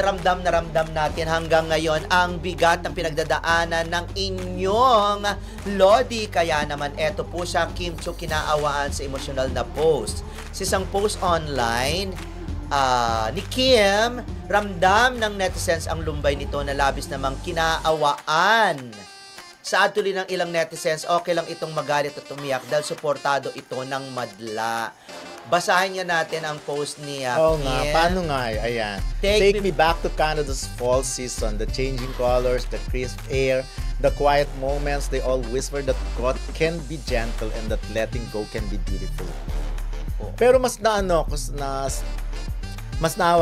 ramdam na ramdam natin hanggang ngayon ang bigat ng pinagdadaanan ng inyong Lodi. Kaya naman eto po siya, Kim Chiu, kinaawaan sa emosyonal na post. Sa isang post online ni Kim, ramdam ng netizens ang lumbay nito na labis namang kinaawaan. Sa tuloy ng ilang netizens, okay lang itong magalit at umiyak dahil suportado ito ng madla. Basahin nga natin ang post ni Oo Kim. nga, paano nga? Ayan. Take me back to Canada's fall season. The changing colors, the crisp air, the quiet moments, they all whisper that God can be gentle and that letting go can be beautiful. Pero mas naawa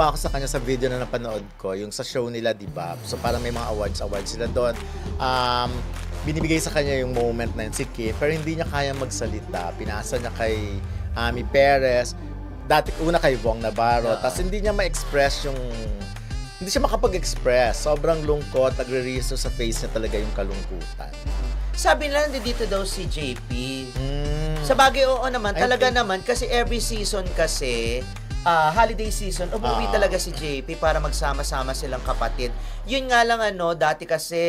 ako sa kanya sa video na napanood ko, yung sa show nila, di ba? So parang may mga awards sila doon. Binibigay sa kanya yung moment na yun si Kim, pero hindi niya kaya magsalita. Pinasa niya kay Ami Perez, una kay Vong Navarro, tapos hindi niya ma-express hindi siya makapag-express. Sobrang lungkot, nagre-reason sa face niya talaga yung kalungkutan. Sabi nila, dito daw si JP. Sa bagay, oo naman, talaga naman, kasi every season kasi, holiday season, umuwi talaga si JP para magsama-sama silang kapatid. Yun nga lang dati kasi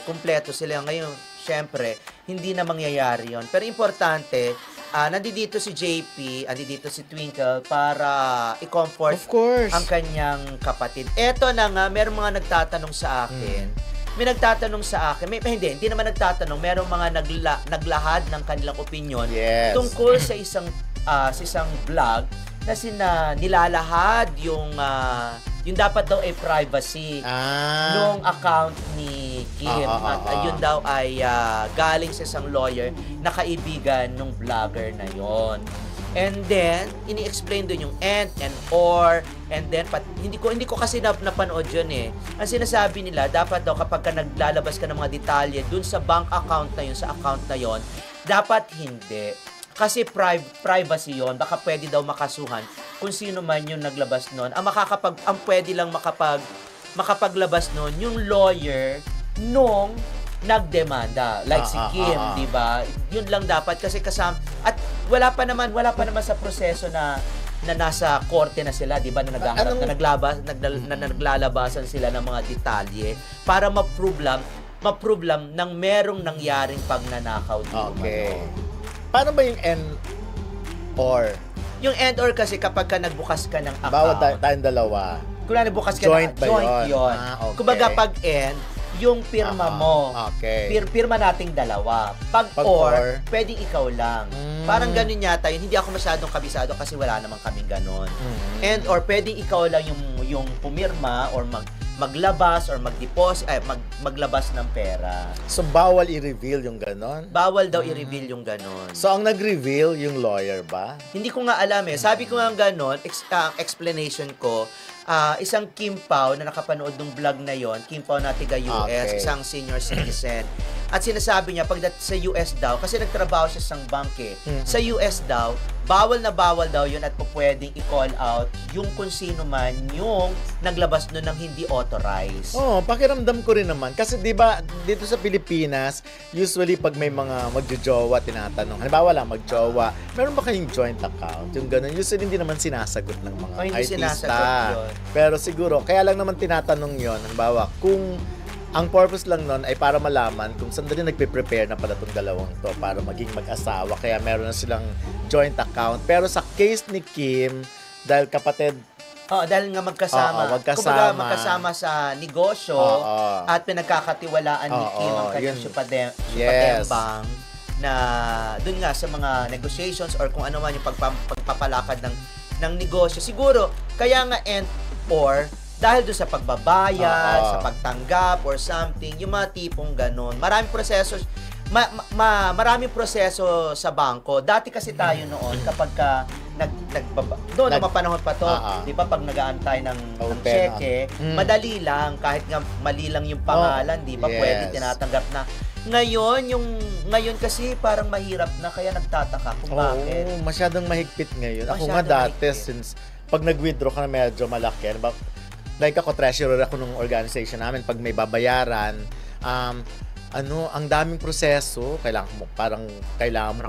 kumpleto sila. Ngayon, syempre, hindi na mangyayari yon. Pero importante, nandito si JP, nandito si Twinkle para i-comfort ang kanyang kapatid. Eto na nga, merong mga nagtatanong sa akin. May nagtatanong sa akin, hindi naman nagtatanong, merong mga naglahad ng kanilang opinion tungkol sa isang vlog na nilalahad yung dapat daw ay privacy nung account ni Kim. At yun daw ay galing sa isang lawyer na kaibigan nung vlogger na yon. And then, ini-explain doon yung and or, and then, hindi ko kasi napanood yun eh. Ang sinasabi nila, dapat daw kapag naglalabas ka ng mga detalye dun sa bank account na yun, sa account na yon, dapat hindi. Kasi privacy yon, baka pwede daw makasuhan kung sino man yung naglabas nun. Ang pwede lang makapaglabas nun, yung lawyer nung nagdemanda. Like si Kim, di ba? Yun lang dapat kasi kasama. At wala pa naman sa proseso na nasa korte na sila, di ba? Na naglalabasan sila ng mga detalye para ma-prove lang ng merong nangyaring pagnanakaw dito. Okay. Paano ba yung and or? Yung and or kasi kapag ka nagbukas ka ng account. Bawa tayong dalawa. Kung nagbukas ka joint yun. Okay. Kumbaga pag end, yung pirma mo. Okay. Pirma nating dalawa. Pag or, pwedeng ikaw lang. Parang ganun yata yun. Hindi ako masyadong kabisado kasi wala namang kaming ganun. And or, pwedeng ikaw lang yung pumirma or maglabas or maglabas ng pera. So, bawal i-reveal yung ganon? Bawal daw i-reveal yung ganon. So, ang nag-reveal yung lawyer ba? Hindi ko nga alam eh. Sabi ko nga ganon, explanation ko, isang Kim Pao na nakapanood ng vlog na yon, Kim Pao na tiga US, isang senior citizen. At sinasabi niya, sa US daw, kasi nagtrabaho siya sa isang bank eh, sa US daw, bawal daw yun at pwedeng i-call out yung kung sino man yung naglabas nun ng hindi authorized. Pakiramdam ko rin naman. Kasi di ba dito sa Pilipinas, usually pag may mga magjojowa, tinatanong, halimbawa lang magjowa, meron ba kayong joint account? Yung ganun, usually hindi naman sinasagot ng mga artista. Pero siguro, kaya lang naman tinatanong yon, halimbawa, kung ang purpose lang nun ay para malaman kung saan din nagpe-prepare na pala itong dalawang to para maging mag-asawa. Kaya meron na silang joint account. Pero sa case ni Kim, dahil kapatid... dahil nga magkasama. Kumbaga magkasama sa negosyo at pinagkakatiwalaan ni Kim ang kanyang supatembang na dun nga sa mga negotiations or kung ano man yung pagpapalakad ng negosyo. Siguro, kaya nga and or dahil doon sa pagbabayad, sa pagtanggap or something, yung mga tipong ganun. Maraming proseso sa bangko. Dati kasi tayo noon kapag doon mga panahon pa to, di ba pag nag-aantay ng cheque, madali lang kahit nga mali lang yung pangalan, di ba pwede tinatanggap na. Ngayon kasi parang mahirap na kaya nagtataka kung bakit. Masyadong mahigpit ngayon. Ako nga dati since pag nag-withdraw ka na medyo malaki, like ako, treasurer ako ng organization namin, pag may babayaran, ang daming proseso, kailangan mo pa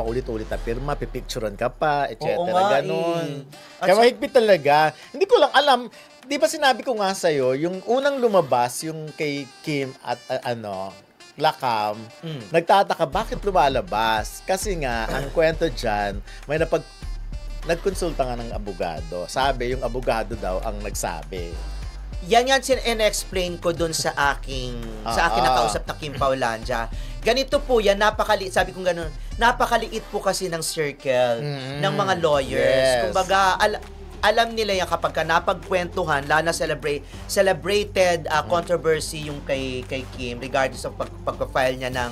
ulit-ulit na pirma, pipicturean ka pa, etc. Ganon. Kaya mahigpit talaga. Hindi ko lang alam, di ba sinabi ko nga sa'yo, yung unang lumabas, yung kay Kim at Lakam, nagtataka bakit lumalabas. Kasi nga, ang kwento dyan, nagkonsulta nga ng abogado. Sabi, yung abogado daw ang nagsabi. Yan in-explain ko dun sa aking nakausap na Kim Paulandia. Ganito po yan, napakaliit, sabi kong ganun, napakaliit po kasi ng circle ng mga lawyers. Yes. Kumbaga, alam nila yan kapag napagkwentuhan, lalo na celebrated controversy yung kay Kim regardless of pag-file niya ng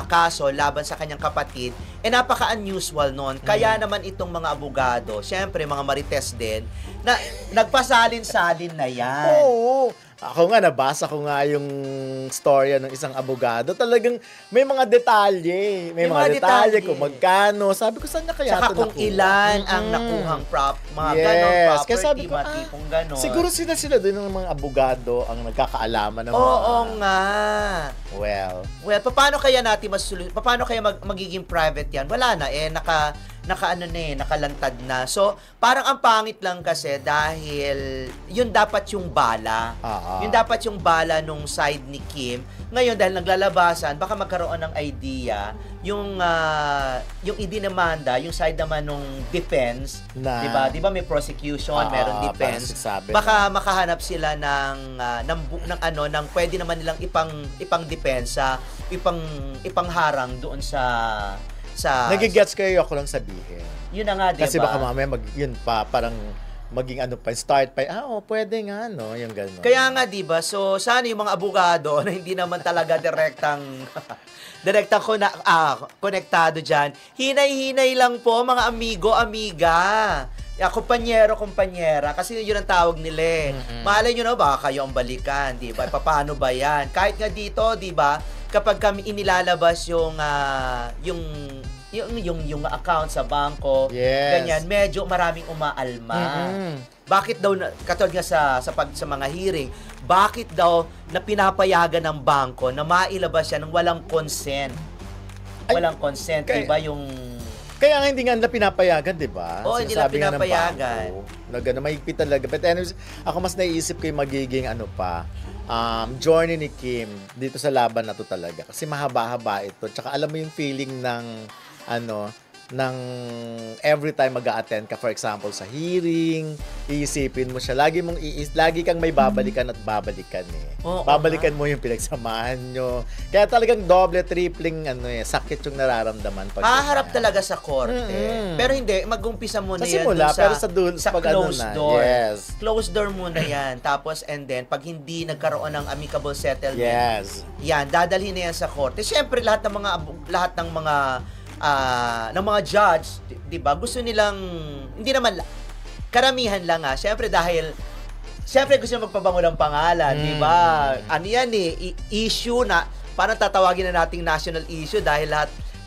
kaso laban sa kanyang kapatid, napaka-unusual nun. Kaya naman itong mga abogado, syempre mga marites din, na nagpasalin-salin na yan. Oo. Ako nga, nabasa ko nga yung storya ng isang abogado. Talagang may mga detalye. May mga detalye kung magkano. Sabi ko, saan niya kaya saka ito kung nakuha? ilan ang nakuhang mga Yes. ganon property, Kaya sabi ko, tipong ganon. siguro sila din ng mga abogado ang nagkakaalaman ng mga... Oo nga. Well, Paano kaya natin paano kaya magiging private yan? Wala na nakalantad na. So, parang ang pangit lang kasi dahil yun dapat yung bala. Yun dapat yung bala nung side ni Kim. Ngayon dahil naglalabasan, baka magkaroon ng idea yung idinamanda, yung side naman nung defense, na, 'di ba may prosecution, meron defense. Baka makahanap sila ng pwede naman nilang ipang depensa, ipangharang doon sa nagigets kayo ako lang sabihin. Yun na nga, diba? Kasi baka mamaya parang maging start pa, pwede nga, yung gano'n. Kaya nga, diba? So, sana yung mga abogado na hindi naman talaga direktang konektado dyan. Hinay-hinay lang po, mga amigo, amiga. Kumpanyero-kumpanyera. Kasi yun ang tawag nila. Malay nyo na, baka kayo ang balikan, diba? Paano ba yan? Kahit nga dito, diba? Kapag kami inilalabas yung account sa bangko, ganyan, medyo maraming umaalma. Bakit daw, katulad nga sa mga hearing, bakit daw na pinapayagan ng bangko na mailabas yan ng walang consent? Walang consent, diba yung... Kaya nga hindi nga na pinapayagan, di ba? Oo, hindi na pinapayagan. Mahigpit talaga. But anyways, ako mas naiisip ko yung magiging journey ni Kim dito sa laban na to talaga. Kasi mahaba-haba ito. Tsaka alam mo yung feeling ng every time mag-a-attend ka, for example, sa hearing, iisipin mo siya. Lagi kang may babalikan at babalikan babalikan mo yung pinagsamahan nyo. Kaya talagang doble, tripling, sakit yung nararamdaman. Haharap talaga sa korte. Pero hindi, mag-umpisa muna yan sa closed door. Yes. Closed door muna yan. Tapos, and then, pag hindi nagkaroon ng amicable settlement, yan, dadalhin na yan sa korte. Siyempre, lahat ng mga judge, 'di ba? Gusto nilang hindi naman karamihan lang syempre gusto magpabango ng pangalan, 'di ba? Ano yan issue na parang tatawagin na nating national issue dahil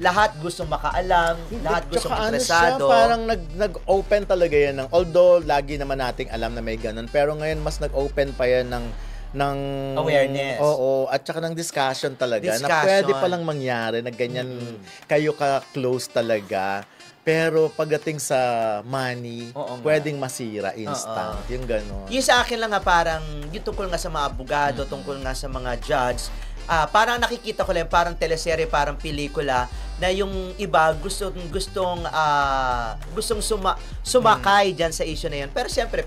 lahat gusto makaalam, lahat gusto interesado. Parang nag-open talaga yan although lagi naman nating alam na may ganun, pero ngayon mas nag-open pa yan ng awareness. Oo, at saka ng discussion talaga na pwede palang mangyari na ganyan kayo ka-close talaga. Pero pagdating sa money, pwedeng masira instant. Yung gano'n. Yung sa akin lang parang yung tungkol nga sa mga abogado, tungkol nga sa mga judge, parang nakikita ko lang parang teleserye, parang pelikula na yung iba gustong sumakay diyan sa issue na yun. Pero siyempre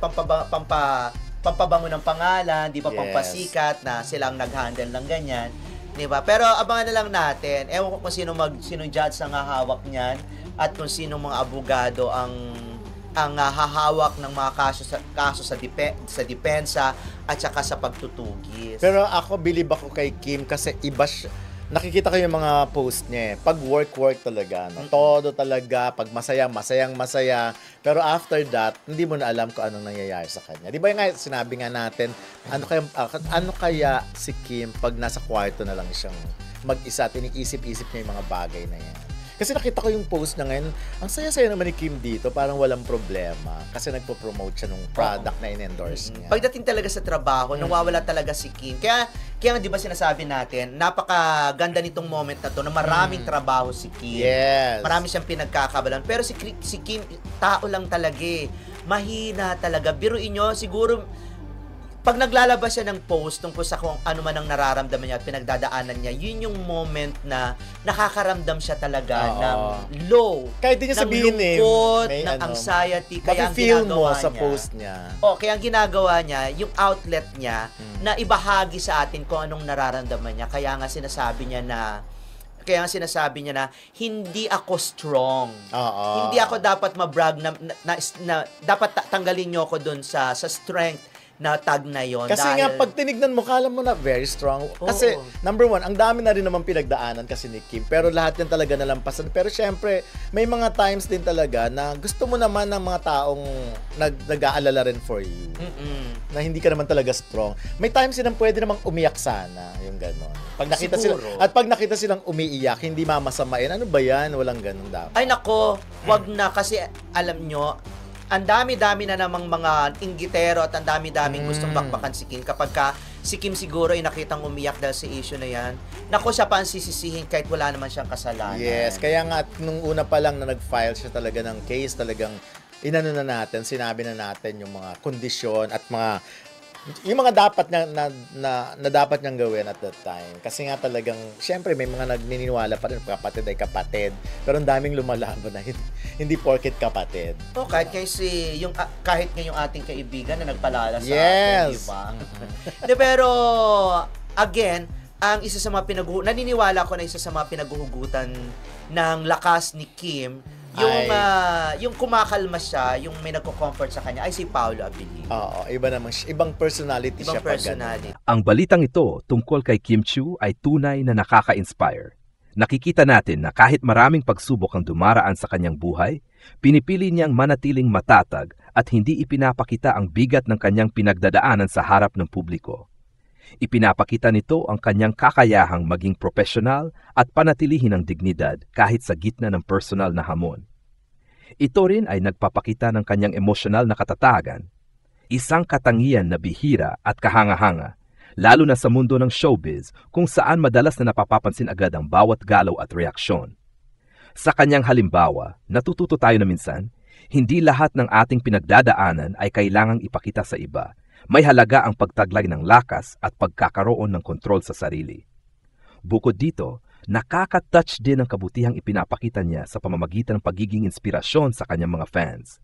pampabango ng pangalan, di ba, pampasikat na silang nag-handle ng ganyan, di ba? Pero abangan na lang natin. Ewan ko kung sinong judge ang hahawak niyan at kung sinong mga abogado ang hahawak ng mga kaso sa depensa at saka sa pagtutugis. Pero ako, believe ako kay Kim kasi iba siya. Nakikita ko yung mga post niya. Pag work talaga. Todo talaga. Pag masayang masaya. Pero after that, hindi mo na alam kung anong nangyayari sa kanya. Di ba yung sinabi nga natin, ano kaya si Kim pag nasa kwarto na lang siyang mag-isa at iniisip-isip niya yung mga bagay na yan. Kasi nakita ko yung post na ngayon, ang saya-saya naman ni Kim dito, parang walang problema. Kasi nagpo-promote siya ng product na in-endorse niya. Pagdating talaga sa trabaho, nawawala talaga si Kim. Kaya di ba sinasabi natin, napakaganda nitong moment na to na maraming trabaho si Kim. Yes. Marami siyang pinagkakabalan. Pero si Kim, tao lang talaga mahina talaga. Biruin nyo, siguro, pag naglalabas siya ng post tungkol sa kung ano man ang nararamdaman niya at pinagdadaanan niya, yun yung moment na nakakaramdam siya talaga ng low, kahit di niya ng sabihin lungkot, may ng anxiety. Kaya ang mafe-feel mo ginagawa sa niya, post niya. kaya ang ginagawa niya, yung outlet niya, na ibahagi sa atin kung anong nararamdaman niya. Kaya nga sinasabi niya na hindi ako strong. Hindi ako dapat mabrag na dapat tanggalin niyo ako dun sa strength na tag na yon. Kasi dahil, nga, pag tinignan mo, kala mo na very strong. Kasi, number one, ang dami na rin naman pinagdaanan kasi ni Kim. Pero lahat yan talaga nalampasan. Pero syempre, may mga times din talaga na gusto mo naman ng mga taong nag-aalala rin for you. Na hindi ka naman talaga strong. May times silang pwede namang umiyak sana. Yung gano'n. Pag nakita silang umiiyak, hindi mamasamain. Ano ba yan? Walang gano'n dapat. Ay nako, wag na kasi alam nyo, ang dami-dami na namang mga inggitero at ang dami-daming gustong bakbakan si Kim. Kapag si Kim siguro ay nakitang umiyak dahil sa issue na yan, nako siya pa ang sisisihin kahit wala naman siyang kasalanan. Yes, kaya nga nung una pa lang na nag-file siya talaga ng case, talagang inano na natin, sinabi na natin yung mga kondisyon at yung mga dapat na dapat niyang gawin at that time. Kasi nga talagang, syempre may mga nagniniwala pa rin, kapatid ay kapatid. Pero ang daming lumalaban na hindi porket kapatid. Kahit kahit ngayong ating kaibigan na nagpalala sa atin, di ba? Pero, again, ang isa sa mga naniniwala ko na isa sa mga pinaguhugutan ng lakas ni Kim, yung kumakalma siya, yung may nagko-comfort sa kanya, ay si Paolo Abilino. Iba naman siya. Ibang personality siya. Ang balitang ito tungkol kay Kim Chiu ay tunay na nakaka-inspire. Nakikita natin na kahit maraming pagsubok ang dumaraan sa kanyang buhay, pinipili niyang manatiling matatag at hindi ipinapakita ang bigat ng kanyang pinagdadaanan sa harap ng publiko. Ipinapakita nito ang kanyang kakayahang maging profesional at panatilihin ang dignidad kahit sa gitna ng personal na hamon. Ito rin ay nagpapakita ng kanyang emosyonal na katatagan, isang katangian na bihira at kahanga-hanga, lalo na sa mundo ng showbiz kung saan madalas na napapapansin agad ang bawat galaw at reaksyon. Sa kanyang halimbawa, natututo tayo na minsan, hindi lahat ng ating pinagdadaanan ay kailangang ipakita sa iba. May halaga ang pagtaglay ng lakas at pagkakaroon ng kontrol sa sarili. Bukod dito, nakaka-touch din ang kabutihang ipinapakita niya sa pamamagitan ng pagiging inspirasyon sa kanyang mga fans.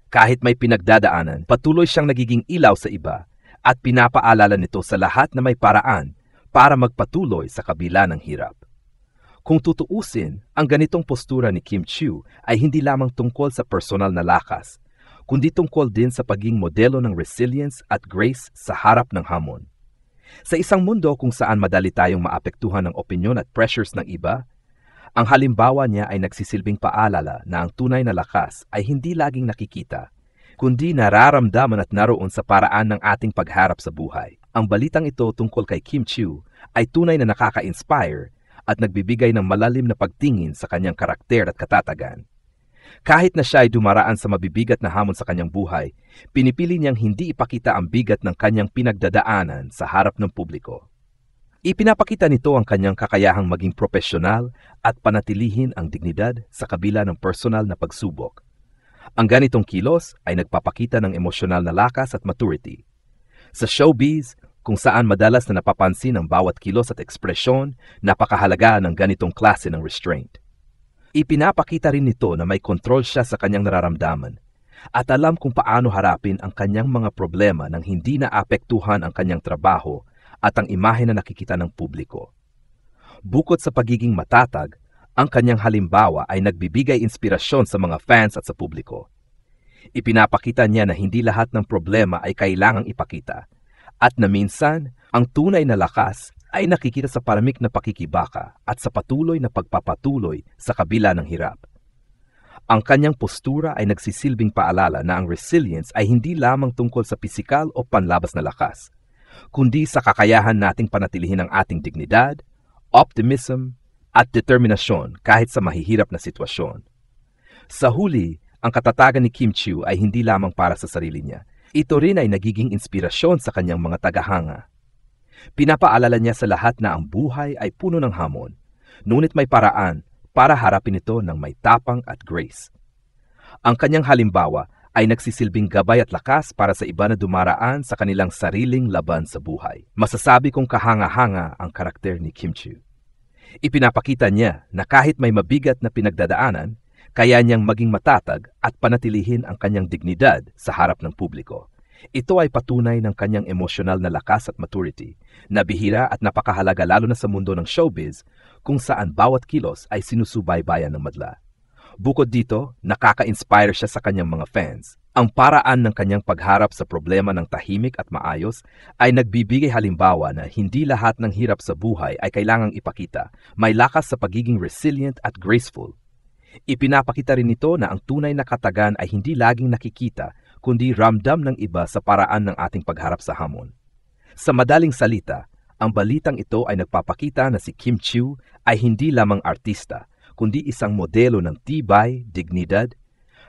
Kahit may pinagdadaanan, patuloy siyang nagiging ilaw sa iba at pinapaalala nito sa lahat na may paraan para magpatuloy sa kabila ng hirap. Kung tutuusin, ang ganitong postura ni Kim Chiu ay hindi lamang tungkol sa personal na lakas, kundi tungkol din sa pagiging modelo ng resilience at grace sa harap ng hamon. Sa isang mundo kung saan madali tayong maapektuhan ng opinyon at pressures ng iba, ang halimbawa niya ay nagsisilbing paalala na ang tunay na lakas ay hindi laging nakikita, kundi nararamdaman at naroon sa paraan ng ating pagharap sa buhay. Ang balitang ito tungkol kay Kim Chiu ay tunay na nakaka-inspire at nagbibigay ng malalim na pagtingin sa kanyang karakter at katatagan. Kahit na siya ay dumaraan sa mabibigat na hamon sa kanyang buhay, pinipili niyang hindi ipakita ang bigat ng kanyang pinagdadaanan sa harap ng publiko. Ipinapakita nito ang kanyang kakayahang maging profesional at panatilihin ang dignidad sa kabila ng personal na pagsubok. Ang ganitong kilos ay nagpapakita ng emosyonal na lakas at maturity. Sa showbiz, kung saan madalas na napapansin ang bawat kilos at ekspresyon, napakahalaga ng ganitong klase ng restraint. Ipinapakita rin nito na may kontrol siya sa kanyang nararamdaman at alam kung paano harapin ang kanyang mga problema nang hindi naapektuhan ang kanyang trabaho at ang imahe na nakikita ng publiko. Bukod sa pagiging matatag, ang kanyang halimbawa ay nagbibigay inspirasyon sa mga fans at sa publiko. Ipinapakita niya na hindi lahat ng problema ay kailangang ipakita at na minsan, ang tunay na lakas ay nakikita sa paramik na pakikibaka at sa patuloy na pagpapatuloy sa kabila ng hirap. Ang kanyang postura ay nagsisilbing paalala na ang resilience ay hindi lamang tungkol sa pisikal o panlabas na lakas, kundi sa kakayahan nating panatilihin ang ating dignidad, optimism, at determinasyon kahit sa mahihirap na sitwasyon. Sa huli, ang katatagan ni Kim Chiu ay hindi lamang para sa sarili niya. Ito rin ay nagiging inspirasyon sa kanyang mga tagahanga. Pinapaalala niya sa lahat na ang buhay ay puno ng hamon, ngunit may paraan para harapin ito ng may tapang at grace. Ang kanyang halimbawa ay nagsisilbing gabay at lakas para sa iba na dumaraan sa kanilang sariling laban sa buhay. Masasabi kong kahanga-hanga ang karakter ni Kim Chiu. Ipinapakita niya na kahit may mabigat na pinagdadaanan, kaya niyang maging matatag at panatilihin ang kanyang dignidad sa harap ng publiko. Ito ay patunay ng kanyang emosyonal na lakas at maturity na bihira at napakahalaga lalo na sa mundo ng showbiz kung saan bawat kilos ay sinusubaybayan ng madla. Bukod dito, nakaka-inspire siya sa kanyang mga fans. Ang paraan ng kanyang pagharap sa problema ng tahimik at maayos ay nagbibigay halimbawa na hindi lahat ng hirap sa buhay ay kailangang ipakita. May lakas sa pagiging resilient at graceful. Ipinapakita rin nito na ang tunay na katagan ay hindi laging nakikita kundi ramdam ng iba sa paraan ng ating pagharap sa hamon. Sa madaling salita, ang balitang ito ay nagpapakita na si Kim Chiu ay hindi lamang artista, kundi isang modelo ng tibay, dignidad,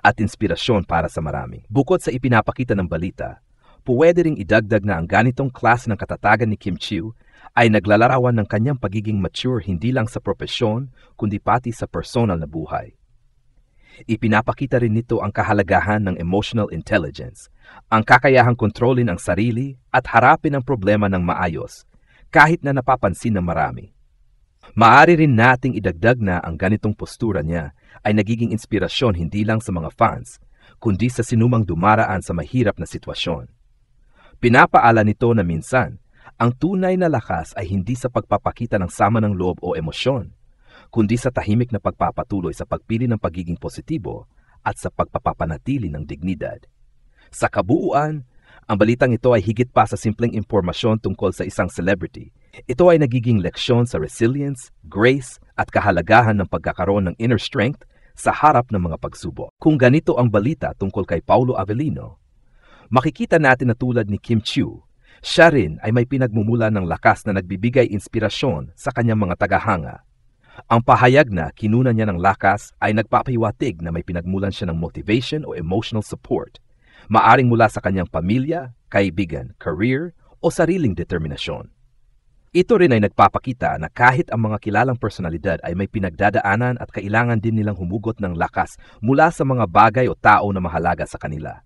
at inspirasyon para sa marami. Bukod sa ipinapakita ng balita, pwede ring idagdag na ang ganitong klase ng katatagan ni Kim Chiu ay naglalarawan ng kanyang pagiging mature hindi lang sa propesyon, kundi pati sa personal na buhay. Ipinapakita rin nito ang kahalagahan ng emotional intelligence, ang kakayahang kontrolin ang sarili at harapin ang problema ng maayos, kahit na napapansin ng marami. Maaari rin nating idagdag na ang ganitong postura niya ay nagiging inspirasyon hindi lang sa mga fans, kundi sa sinumang dumaraan sa mahirap na sitwasyon. Pinapaala nito na minsan, ang tunay na lakas ay hindi sa pagpapakita ng sama ng loob o emosyon, kundi sa tahimik na pagpapatuloy sa pagpili ng pagiging positibo at sa pagpapapanatili ng dignidad. Sa kabuuan, ang balitang ito ay higit pa sa simpleng impormasyon tungkol sa isang celebrity. Ito ay nagiging leksyon sa resilience, grace, at kahalagahan ng pagkakaroon ng inner strength sa harap ng mga pagsubok. Kung ganito ang balita tungkol kay Paulo Avellino, makikita natin na tulad ni Kim Chiu, siya rin ay may pinagmumula ng lakas na nagbibigay inspirasyon sa kanyang mga tagahanga. Ang pahayag na kinunan niya ng lakas ay nagpapahiwatig na may pinagmulan siya ng motivation o emotional support, maaring mula sa kanyang pamilya, kaibigan, career, o sariling determinasyon. Ito rin ay nagpapakita na kahit ang mga kilalang personalidad ay may pinagdadaanan at kailangan din nilang humugot ng lakas mula sa mga bagay o tao na mahalaga sa kanila.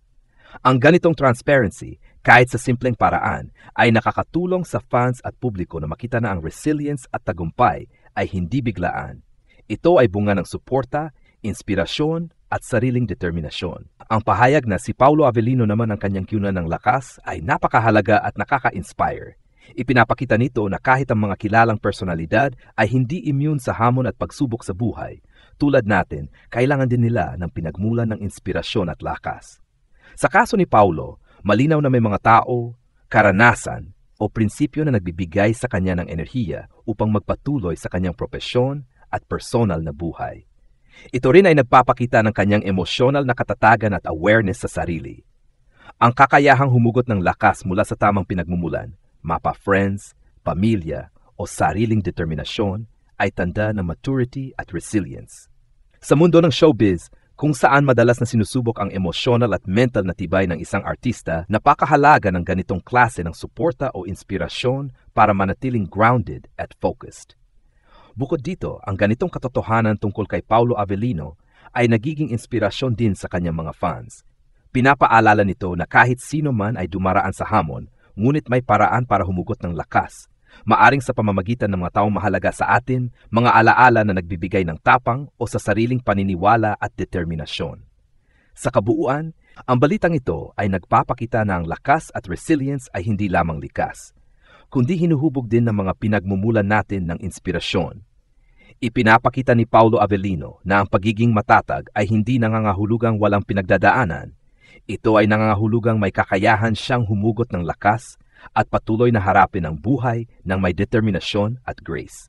Ang ganitong transparency, kahit sa simpleng paraan, ay nakakatulong sa fans at publiko na makita na ang resilience at tagumpay ay hindi biglaan. Ito ay bunga ng suporta, inspirasyon, at sariling determinasyon. Ang pahayag na si Paulo Avellino naman ang kanyang kinunan ng lakas ay napakahalaga at nakaka-inspire. Ipinapakita nito na kahit ang mga kilalang personalidad ay hindi immune sa hamon at pagsubok sa buhay, tulad natin, kailangan din nila ng pinagmulan ng inspirasyon at lakas. Sa kaso ni Paulo, malinaw na may mga tao, karanasan, o prinsipyo na nagbibigay sa kanya ng enerhiya upang magpatuloy sa kanyang propesyon at personal na buhay. Ito rin ay nagpapakita ng kanyang emosyonal na katatagan at awareness sa sarili. Ang kakayahang humugot ng lakas mula sa tamang pinagmumulan, mapa-friends, pamilya, o sariling determinasyon ay tanda ng maturity at resilience. Sa mundo ng showbiz, kung saan madalas na sinusubok ang emosyonal at mental na tibay ng isang artista, napakahalaga ng ganitong klase ng suporta o inspirasyon para manatiling grounded at focused. Bukod dito, ang ganitong katotohanan tungkol kay Paulo Avellino ay nagiging inspirasyon din sa kanyang mga fans. Pinapaalala nito na kahit sino man ay dumaraan sa hamon, ngunit may paraan para humugot ng lakas, maaring sa pamamagitan ng mga taong mahalaga sa atin, mga alaala na nagbibigay ng tapang o sa sariling paniniwala at determinasyon. Sa kabuuan, ang balitang ito ay nagpapakita na ang lakas at resilience ay hindi lamang likas, kundi hinuhubog din ng mga pinagmumulan natin ng inspirasyon. Ipinapakita ni Paulo Avellino na ang pagiging matatag ay hindi nangangahulugang walang pinagdadaanan. Ito ay nangangahulugang may kakayahan siyang humugot ng lakas at patuloy na harapin ang buhay ng may determinasyon at grace.